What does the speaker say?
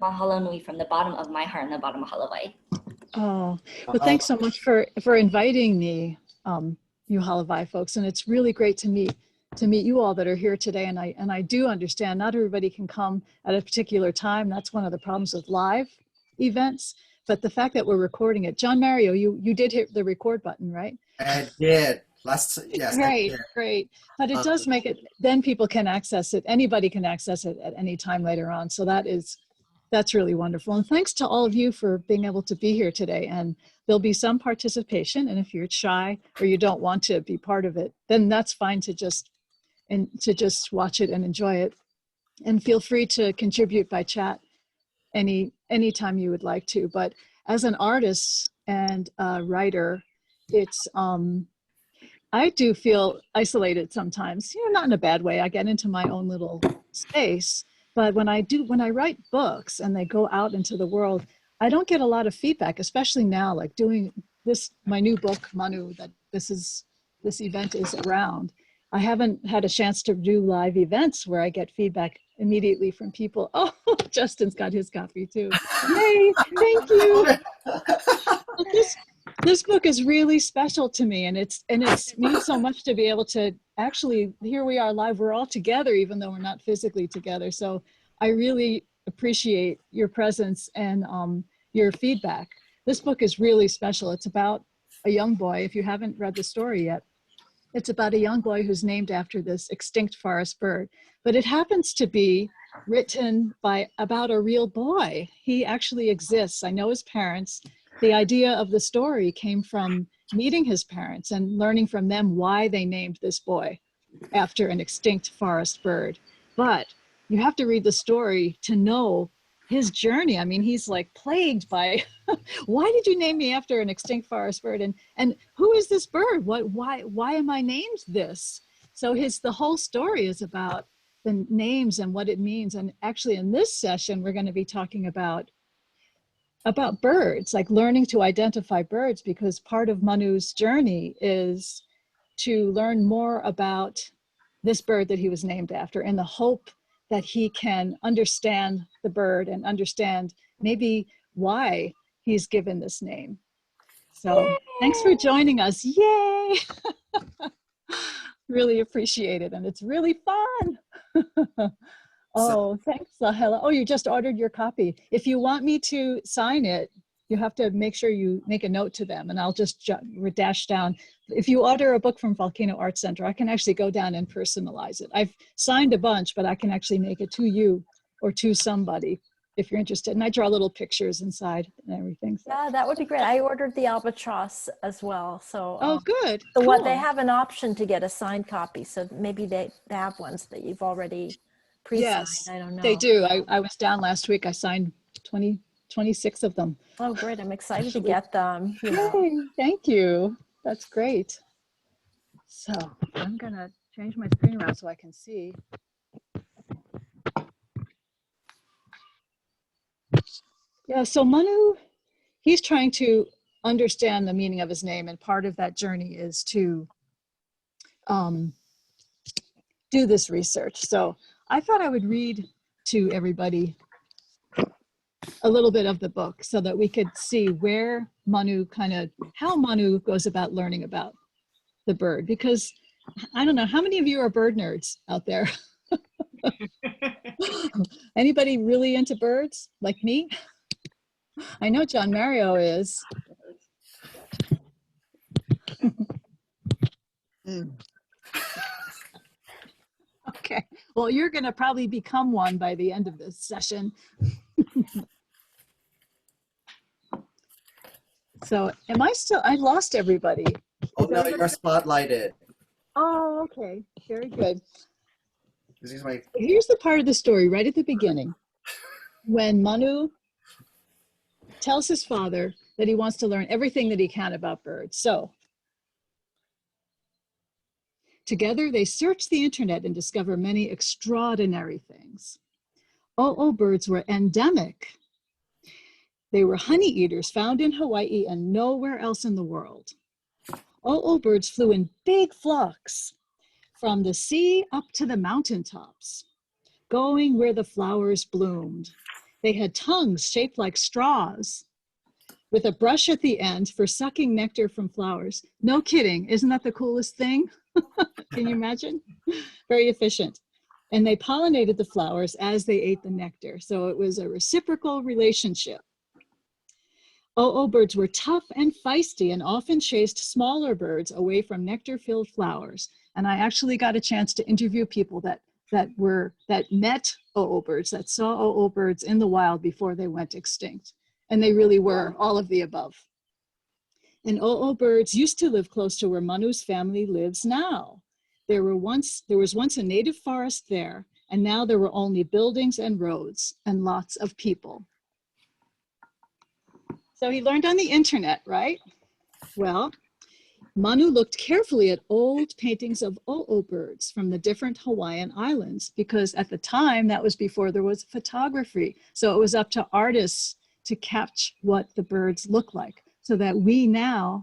mahalo nui from the bottom of my heart and the bottom of Hawaii. Oh, well, thanks so much for inviting me, you Hawaii folks. And it's really great to meet you all that are here today. And I do understand not everybody can come at a particular time. That's one of the problems with live events. But the fact that we're recording it, John Mario, you did hit the record button, right? I did. Yes. Great, great. But it does make it, then people can access it. Anybody can access it at any time later on. So that's really wonderful. And thanks to all of you for being able to be here today. And there'll be some participation. And if you're shy or you don't want to be part of it, then that's fine to just watch it and enjoy it. And feel free to contribute by chat anytime you would like to. But as an artist and a writer, it's I do feel isolated sometimes, not in a bad way. I get into my own little space. But when I write books and they go out into the world, I don't get a lot of feedback, especially now, like doing my new book, Manu, that this event is around. I haven't had a chance to do live events where I get feedback immediately from people. Oh, Justin's got his copy too. Yay, thank you. This book is really special to me, and it's means so much to be able to actually, here we are live, we're all together even though we're not physically together. So I really appreciate your presence and your feedback. This book is really special. It's about a young boy. If you haven't read the story yet, it's about a young boy who's named after this extinct forest bird, but it happens to be written about a real boy. He actually exists. I know his parents. The idea of the story came from meeting his parents and learning from them why they named this boy after an extinct forest bird. But you have to read the story to know his journey. I mean, he's like plagued by, why did you name me after an extinct forest bird? And who is this bird? Why am I named this? So the whole story is about the names and what it means. And actually in this session, we're going to be talking about birds, like learning to identify birds, because part of Manu's journey is to learn more about this bird that he was named after, in the hope that he can understand the bird and understand maybe why he's given this name. So yay! Thanks for joining us. Yay! Really appreciate it. And it's really fun. Oh, thanks, Hella. Oh, you just ordered your copy. If you want me to sign it, you have to make sure you make a note to them, and I'll just dash down. If you order a book from Volcano Art Center, I can actually go down and personalize it. I've signed a bunch, but I can actually make it to you or to somebody if you're interested. And I draw little pictures inside and everything. So. Yeah, that would be great. I ordered the albatross as well. So oh, good. So cool. What they have an option to get a signed copy. So maybe they have ones that you've already pre-signed. Yes, I don't know. They do. I was down last week. I signed 26 of them. Oh, great. I'm excited to get them. Yay, thank you. That's great. So I'm going to change my screen around so I can see. Yeah, so Manu, he's trying to understand the meaning of his name, and part of that journey is to do this research. So I thought I would read to everybody a little bit of the book so that we could see where Manu how Manu goes about learning about the bird, because I don't know, how many of you are bird nerds out there? Anybody really into birds like me? I know John Mario is. Okay, well, you're going to probably become one by the end of this session. So am I still, I lost everybody. Oh no, you're spotlighted. Oh, okay, very good. My... Here's the part of the story right at the beginning, when Manu tells his father that he wants to learn everything that he can about birds. So together they search the internet and discover many extraordinary things. Oh, birds were endemic. They were honey eaters found in Hawaii and nowhere else in the world. Oh, birds flew in big flocks from the sea up to the mountaintops, going where the flowers bloomed. They had tongues shaped like straws with a brush at the end for sucking nectar from flowers. No kidding. Isn't that the coolest thing? Can you imagine? Very efficient. And they pollinated the flowers as they ate the nectar. So it was a reciprocal relationship. Oh birds were tough and feisty and often chased smaller birds away from nectar-filled flowers. And I actually got a chance to interview people that met oh birds, that saw oh birds in the wild before they went extinct. And they really were all of the above. And oh birds used to live close to where Manu's family lives now. There was once a native forest there, and now there were only buildings and roads and lots of people. So he learned on the internet, right? Well, Manu looked carefully at old paintings of oh birds from the different Hawaiian islands, because at the time, that was before there was photography. So it was up to artists to catch what the birds look like, so that we now